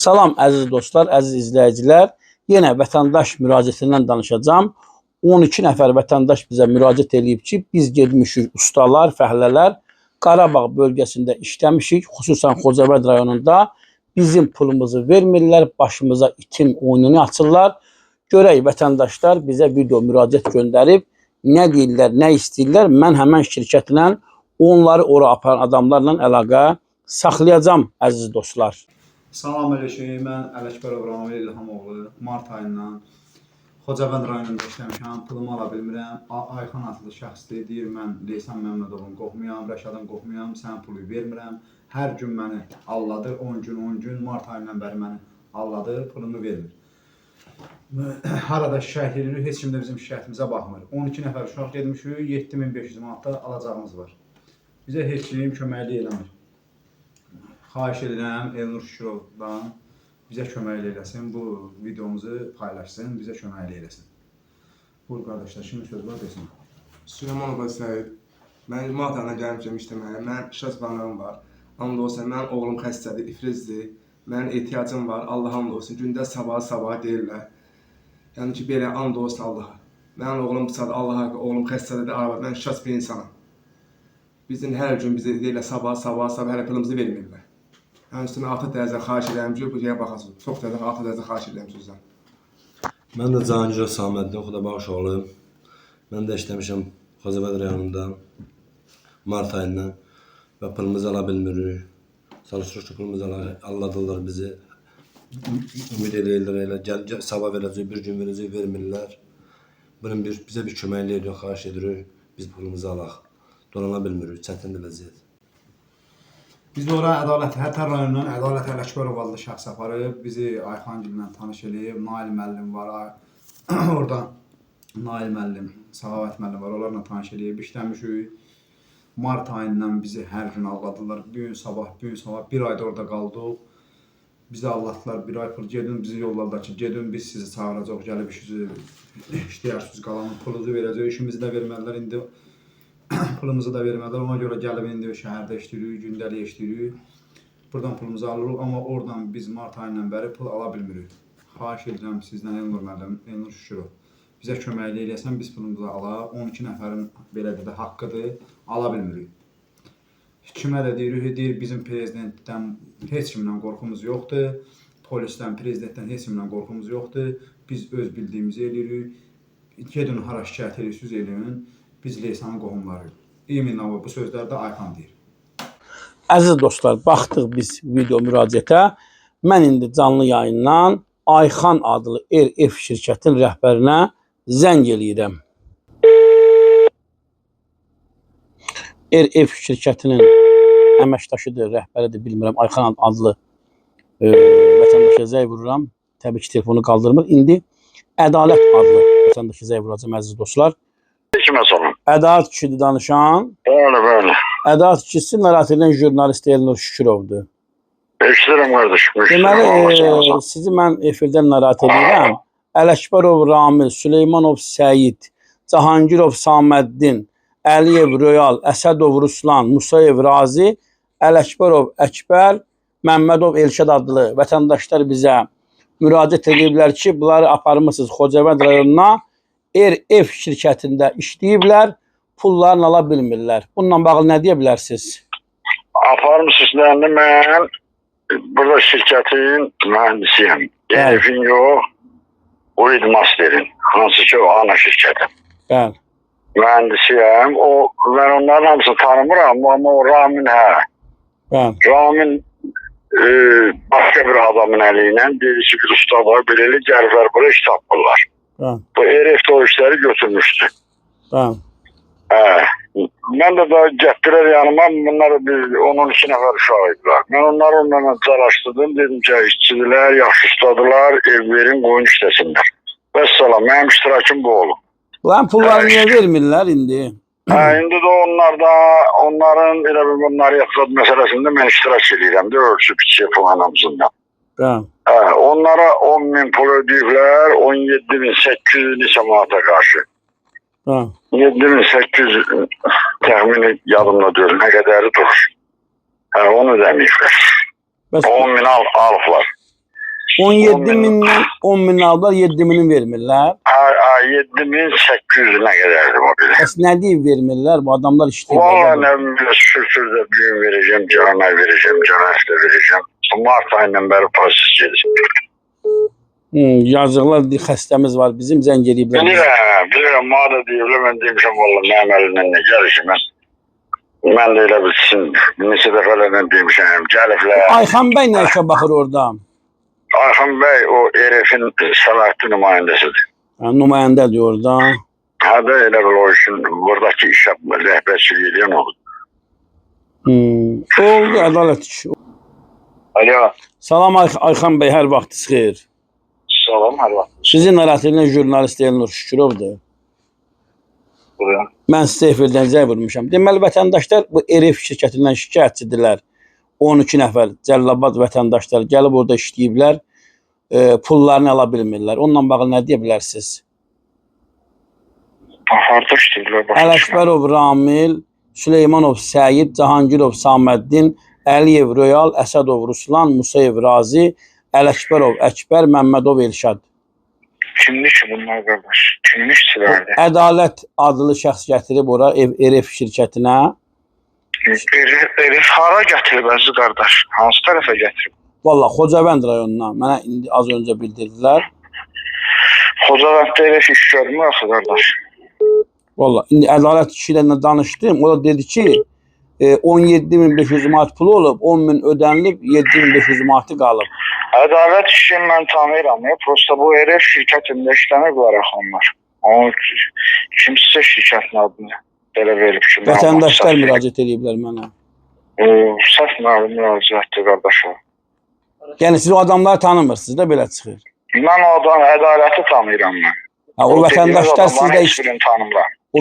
Salam əziz dostlar, əziz izləyicilər. Yenə vətəndaş müraciətindən danışacağım. 12 nəfər vətəndaş bizə müraciət edib ki, biz getmişik ustalar, fəhlələr Qarabağ bölgəsində işləmişik, xüsusən Xocavənd rayonunda bizim pulumuzu vermirlər, başımıza itin oyununu açırlar. Görək vətəndaşlar bizə video müraciət göndərib, nə deyirlər, nə istəyirlər. Mən həmən şirkətlə onları ora aparan adamlarla əlaqə saxlayacağım əziz dostlar. Salam əleykum, mən Ələkbərov Ramil İlhamoğlu. Mart ayından Xocavənd rayonunda işləmişəm, pulumu ala bilmirəm. Ayxan adlı şəxsdir, deyir mən Leysan Məmmədovun qohmuyam, Rəşadın qohmuyam, sən pulu vermirəm. Hər gün məni alladır, 10 gün, Mart ayından bəri məni alladır, pulumu vermir. Harada şikayət edirik, heç kim də bizim şikayətimizə baxmır. 12 nəfər uşaq gedmişik, 7500 manatda alacağımız var. Bizə heç kim köməklik eləmir. Xahiş edirəm Elnur Şükürovdan bizə kömək eləsin, bu videomuzu paylaşsın, bizə kömək eləsin. Buyur qardaşlar, şimdi söz var desin. Süleymanov Səyid, mən Mart ayına gəlmişəm işləməyə, mən şəxs bağlarım var. Hamd olsun, mənim oğlum xəstədir, ifrizdir, mənim ehtiyacım var, Allah hamd olsun, gündə sabah deyirlər. Yəni ki, belə hamd olsun Allaha. Mənim oğlum bıçadır, Allaha, oğlum xəstədir, mən şəxs bir insanım. Bizim hər gün bizə deyirlər sabah, hələ pulumuzu vermirlər. Yəni üstünə ata dəyəzə xahiş edirəm ki, bu yerə baxasın. Çox dəyəzə ata dəyəzə xahiş edirəm sizdən. Mən də Cahangir Saməddin Xudabaxşoğlu. Mən də işləmişəm Xocavənd rayonunda Mart ayından və pulumuzu ala bilmirik. Çalışırıq ki, pulumuzu alladırlar bizi. Ümid edirlər, gəl sabah verəcək, bir gün verəcək, vermirlər. Bunun bizə bir köməklik ediyor, xahiş edirik, biz pulumuzu alaq. Dolana bilmirik, çətindir vəziyyət. Biz ora ədalət, Hətər rayonundan Ədalət Ələkbərov adlı şəxs aparıb, bizi Ayxangillə tanış eləyib, Nail müəllim var, orada Nail müəllim, Səxavət müəllim var, onlarla tanış eləyib, işləmişik. Mart ayından bizi hər gün alladılar, bir gün sabah, bir ayda orada qaldıq. Bizi allatdılar, bir ay pul, gedin bizi yolladılar ki, gedin biz sizi çağıracaq, gəlib işləyirsiniz, qalanın pulunuzu verəcək, işimizi də vermədilər, indi pulumuzu da vermədilər, ona görə gəlib indi şəhərdə işləyirik, gündəlik işləyirik. Buradan pulumuzu alırıq, amma oradan biz Mart ayından bəri pul ala bilmirik. Xahiş edirəm sizdən Elnur müəllim, Elnur Şükürov. Bizə köməklik eləyəsən, biz pulumuzu alaq. 12 nəfərin belə də haqqıdır, ala bilmirik. Kimə də deyir, bizim prezidentdən heç kimlə qorxumuz yoxdur. Polisdən, prezidentdən heç kimlə qorxumuz yoxdur. Biz öz bildiyimizi eləyirik. Gedin hara şikayət edirsiniz, eləyin. Biz Leysanın qohumlarıyıq. İminlə bu sözlərdə Ayxan deyir. Əziz dostlar, baxdıq biz video müraciətə. Mən indi canlı yayından Ayxan adlı RF şirkətin rəhbərinə zəng eləyirəm. RF şirkətinin əməkdaşıdır, rəhbəridir, bilmirəm. Ayxan adlı vətəndaşa zəng vururam. Təbii ki, telefonu qaldırmır. İndi Ədalət adlı vətəndaşa zəng vuracam, əziz dostlar. Kimə sorun? Ədalət kişidir danışan. Bəli. Ədalət kişisi narahat edən jurnalist Elnur Şükürovdur. Eşidirəm qardaşım. Deməli, sizi mən efirdən narahat edirəm. Ələkbərov Ramil, Süleymanov Səyid, Cahangirov Saməddin, Əliyev Royal, Əsədov Ruslan, Musayev Razi, Ələkbərov Əkbər, Məmmədov Elşad adlı vətəndaşlar bizə müraciət ediblər ki, bunları aparmışsınız Xocavənd rayonuna. RF şirkətində işləyiblər, pullarını ala bilmirlər. Bununla bağlı nə deyə bilərsiniz? Aparmışsınız, mən burada şirkətin mühəndisiyəm. RF-in yox, Uid Master'in, hansı ki o ana şirkəti. Bəli. Mühəndisiyəm, mən onların hamısını tanımıram, amma o Ramin Bəli. Ramin başqa bir adamın əli ilə deyir ki, bir usta var, beləli gəlirlər, bura iş tapırlar. Bu RF o işləri götürmüşdü. Mən də daha gətirər yanıma, bunlar 10-12 nəfər uşaqıydılar. Mən onlarla caraşdırdım, dedim ki, işçidirlər, yaxşı ustadılar, ev verin, qoyun işləsinlər. Vəssalam, mənim iştirakım bu olub. Bunların pulları niyə vermirlər indi? İndi də onların elə bir bunları yaxşıd məsələsində mən iştirak edirəm də, ölçü biçi falan hamısından. Onlara 10.000 pul ödəyiblər, 17.800 neçə manata qarşı. 7.800 təxmini yadımda deyil, nə qədəri durur. Onu ödəməyiblər. 10.000 alıblar. 17 mindən 10 min aldılar, 7 minin vermirlər. 7800 nə qədərdir o belə. Bəs nə deyib vermirlər? Bu adamlar işləyirlər. Valla nə bilə sürtürdə büyün vereceğim, cana vereceğim, cana işte vereceğim. Mart ayından bəri proses gedir. Yazıqlar, xəstəmiz var bizim, zəng ediblər. Bilirəm, mağda deyiblər, mən demişəm, valla mənim əlimdən nə gəlir ki, mən də elə bilsin, neçə dəfələrdən demişəm, gəliblər. Ayxan bəy nə işə baxır orada? Ayxan bəy o RF-in səlahiyyətli nümayəndəsidir. Nümayəndədir orada. Hədə elə bil o işin, buradakı işə rəhbərçilik edən olur. Oldu, ədalət işi. Alo. Salam Ayxan bəy, hər vaxtınız xeyir. Salam, hər vaxt. Sizin narahatıyla jurnalist Elnur Şükürovdur. Buyurun. Mən sizə efirdən zəng vurmuşam. Deməli, vətəndaşlar bu RF şirkətindən şikayətçidirlər. 12 nəfər Cəlilabad vətəndaşlar gəlib orada işləyiblər, pullarını ala bilmirlər. Onunla bağlı nə deyə bilərsiniz? Harda işləyirlər? Ələkbərov Ramil, Süleymanov Səyid, Cahangirov Saməddin, Əliyev Royal, Əsədov Ruslan, Musayev Razi, Ələkbərov Əkbər, Məmmədov Elşad. Kimdir ki bunlar qardaş? Kimin işçilərdir? Ədalət adlı şəxs gətirib ora RF şirkətinə. RF hara gətirib əziz qardaş? Hansı tərəfə gətirib? Valla Xocavənd rayonuna mənə indi az öncə bildirdilər. Xocavənddə RF iş görmür axı qardaş. Valla indi ədalət kişilə danışdım. O da dedi ki 17.500 manat pulu olub, 10.000 ödənilib, 7.500 manatı qalıb. Ədalət işini mən tanıyıram. Prosta bu RF şirkətində işləmiblər axı onlar. Kimsə şirkətin adını belə verib ki. Vətəndaşlar müraciət ediblər mənə. Səhv müraciətdir qardaşım. Yəni siz o adamları tanımırsınız da belə çıxır. Mən o adam ədaləti tanıyıram mən. O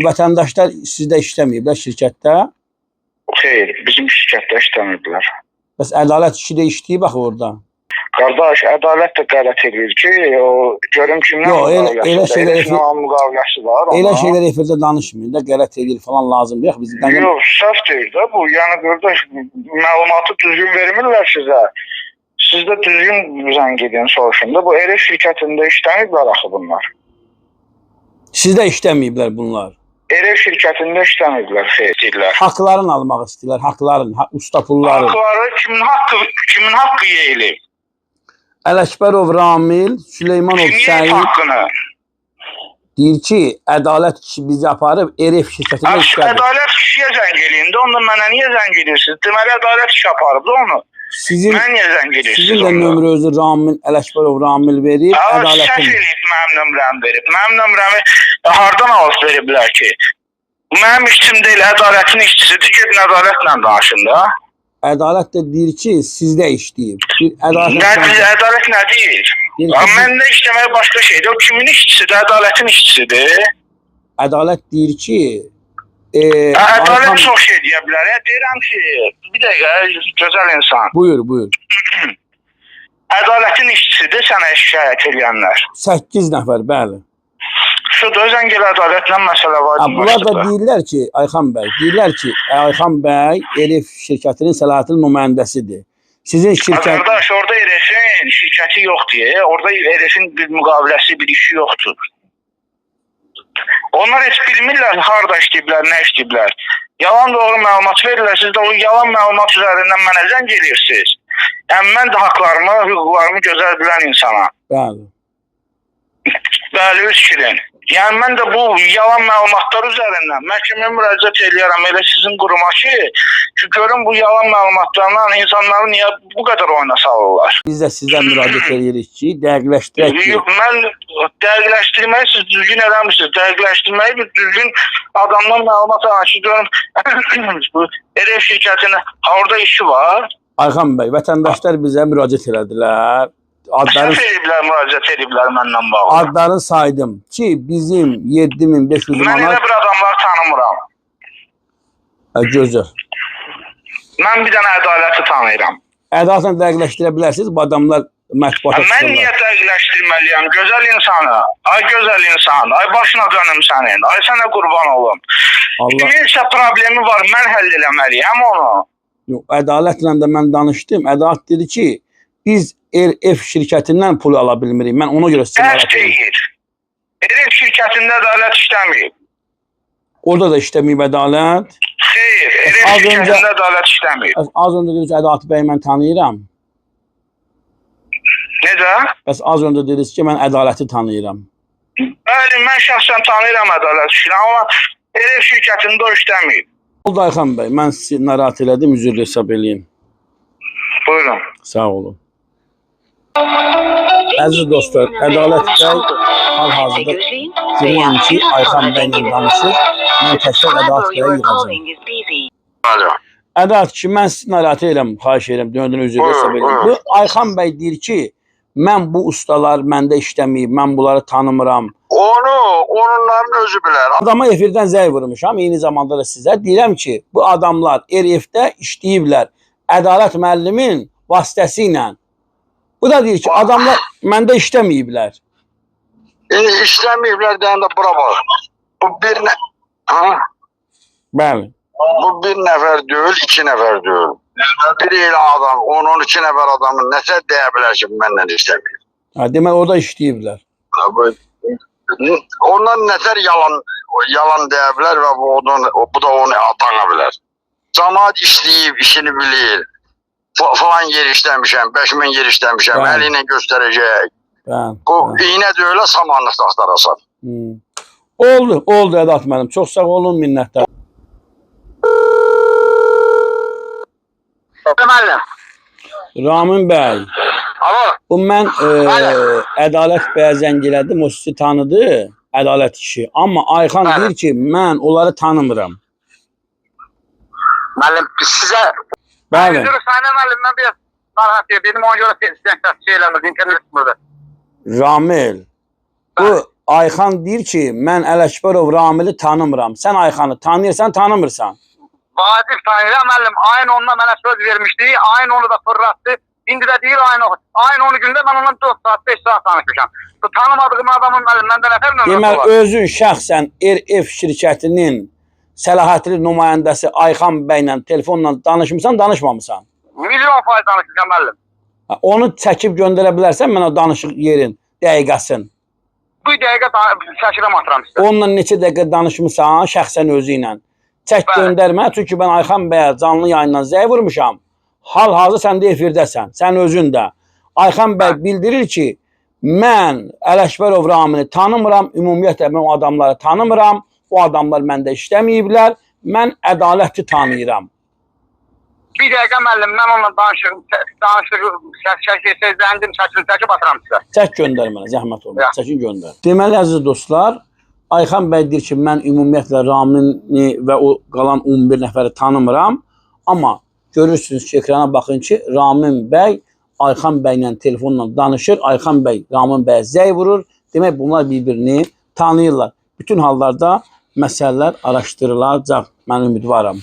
vətəndaşlar sizdə işləməyiblər şirkətdə? Xeyr, bizim şirkətdə işləməyiblər. Bəs ədalət işi də işləyib axı orada. Qardaş, ədalət də qələt edir ki, görüm kimdən müqaviləsi var. Elə şeylər efirdə danışmayın da, qələt edir falan lazım deyək. Yox, səhv deyir də bu. Yəni qardaş, məlumatı düzgün vermirlər sizə. Siz də düzgün zəng edin, soruşun da. Bu RF şirkətində işləməyiblər axı bunlar. Sizdə işləməyiblər bunlar. RF şirkətində işləməyiblər, xeyr deyirlər. Haqlarını almaq istəyirlər, haqlarını, usta pulları. Haqları kimin haqqı yeyilib? Ələkbərov Ramil, Süleymanov Səyid deyir ki, ədalət kişi bizi aparıb RF şirkətində işlədir. Ədalət kişiyə zəng edin də, onda mənə niyə zəng edirsiniz? Deməli, ədalət kişi aparıb da onu. Mən niyə zəng edirsiniz? Sizin də nömrənizi Ramil, Ələkbərov Ramil verib, ədalətin. Səhv edib mənim nömrəmi verib. Mənim nömrəmi hardan alıb veriblər ki? Mənim işçim deyil, ədalətin işçisidir, gedin ədalətlə danışın da. Ədalət də deyir ki, sizdə işləyib. Ədalət nə deyir? Məndə işləmək başqa şeydir. O kimin işçisidir? Ədalətin işçisidir. Ədalət deyir ki... Ədalət çox şey deyə bilər. Deyirəm ki, bir dəqiqə, gözəl insan. Buyur. Ədaletin işçisidir sənə şikayət edənlər. 8 nəfər, bəli. Şudur, zəngəl ədalətlə məsələ var. Bunlar da deyirlər ki, Ayxan bəy RF şirkətinin səlahiyyətli nümayəndəsidir. Sizin şirkət... Qardaş, orada RF-in şirkəti yoxdur. Orada RF-in bir müqaviləsi, bir işi yoxdur. Onlar heç bilmirlər, harada işləyiblər, nə işləyiblər. Yalan doğru məlumat verirlər, siz də o yalan məlumat üzərindən mənə zəng edirsiniz. Yəni, mən də haqlarımı, hüquqlarımı gözəl bilən insana. Bəli. Bəli, öz kirin. Yəni, mən də bu yalan məlumatlar üzərindən məhkəməyə müraciət edirəm, elə sizin quruma ki, görün bu yalan məlumatlarla insanları niyə bu qədər oyuna salırlar. Biz də sizdən müraciət edirik ki, dəqiqləşdirək ki... Mən dəqiqləşdirməyi siz düzgün eləmişsiniz. Dəqiqləşdirməyi bir düzgün adamdan məlumat alın ki, görün bu RF şirkətinin orada işi var. Ayxan bəy, vətəndaşlar bizə müraciət elədilər. Səhv ediblər, müraciət ediblər məndən bağlı. Adlarını saydım ki, bizim 7500 manat... Mən elə bir adamlar tanımıram. Gözəl. Mən bir dənə ədaləti tanıyıram. Ədalətlə dəqiqləşdirə bilərsiniz, bu adamlar mətbuata çıxırlar. Mən niyə dəqiqləşdirməliyəm? Gözəl insanı, ay gözəl insan, ay başına dönüm sənin, ay sənə qurban olum. Kiminsə problemi var, mən həll eləməliyəm onu. Yox, ədalətlə də mən danışdım. Ədalət dedi ki, biz RF şirkətindən pul ala bilmirik. Mən ona görə sizə Bəs narahat edirəm. deyil. RF şirkətində ədalət işləmir. Orada da işləməyib ədalət. Xeyr, RF Az öncə- şirkətində ədalət işləmir. Az öncə dediniz Ədalat bəy mən tanıyıram. Necə? Bəs az öncə dediniz ki, mən ədaləti tanıyıram. Bəli, mən şəxsən tanıyıram ədalət işini, amma RF şirkətində o işləmir. Oldu Ayxan bəy, mən sizi narahat elədim, üzr hesab eləyim. Buyurun. Sağ olun. Əziz dostlar, Ədalət bəy hal-hazırda görürəm ki, Ayxan bəylə danışır. Mən təkrar Ədalət bəyə yığacam. Alo. Ədalət ki, mən sizi narahat edirəm, xahiş edirəm, döndün üzr hesab eləyim. Bu Ayxan bəy deyir ki, mən bu ustalar məndə işləməyib, mən bunları tanımıram. Onların özü bilər. Adama efirdən zəy vurmuşam, eyni zamanda da sizə deyirəm ki, bu adamlar RF-də işləyiblər Ədalət müəllimin vasitəsilə. Bu da deyir ki, adamlar məndə işləməyiblər. İşləməyiblər deyəndə bura bax. Bu bir Bəli. Bu bir nəfər deyil, iki nəfər deyil. Bir elə adam, 10-12 nəfər adamın nəsə deyə bilər ki, məndən işləməyib. Demək, orada işləyiblər. Ondan nəzər yalan deyə bilər və bu da onu atana bilər. Camaat işləyib, işini bilir. Falan yer işləmişəm, 5000 yer işləmişəm, Bəli. əli ilə göstərəcək. Bəli. Bu iynə də öyle samanlıq taxtarasan. Oldu Ədalət müəllim. Çox sağ olun, minnətlər. Müəllim. Ramin bəy, Alo. bu mən Ədalət bəyə zəng elədim, o sizi tanıdı, Ədalət kişi. Amma Ayxan deyir ki, mən onları tanımıram. Müəllim, sizə... Bəli. Sənə müəllim, mən biraz narahat edirdim, ona görə şey eləmirdi, internet burada. Ramil, bu Ayxan deyir ki, mən Ələkbərov Ramili tanımıram. Sən Ayxanı tanıyırsan, tanımırsan. Vacib tanıyıram müəllim, ayın 10'da mənə söz vermişdi, ayın 10'u da fırlattı. İndi də deyir ayın 10 gündə mən ondan 4 saat, 5 saat danışmışam. Bu tanımadığım adamın müəllim, məndə nəfər nömrəsi Deməli, var. özün şəxsən RF şirkətinin səlahiyyətli nümayəndəsi Ayxan bəylə telefonla danışmısan, danışmamısan? %100% danışmışam müəllim. Onu çəkib göndərə bilərsən mənə danışıq yerin, dəqiqəsin. Bu dəqiqə şəkiləm atıram sizə. Onunla neçə dəqiqə danışmısan şəxsən özü ilə. Çək göndərmə, çünki mən Ayxan bəyə canlı yayından zəy vurmuşam. Hal-hazır sən də efirdəsən, sən özün də. Ayxan bəy bildirir ki, mən Ələkbərov Ramini tanımıram, ümumiyyətlə mən o adamları tanımıram, o adamlar məndə işləməyiblər, mən ədaləti tanıyıram. Bir dəqiqə müəllim, mən onunla sözləndim, çəkib atıram sizə. Çək göndər mənə, zəhmət olmaz, çəkin göndər. Deməli, əziz dostlar, Ayxan bəy deyir ki, mən ümumiyyətlə Ramini və o qalan 11 nəfəri tanımıram, amma görürsünüz ki, ekrana baxın ki, Ramin bəy Ayxan bəylə telefonla danışır, Ayxan bəy Ramin bəyə zəy vurur, demək bunlar bir-birini tanıyırlar. Bütün hallarda məsələlər araşdırılacaq, mən ümidvaram.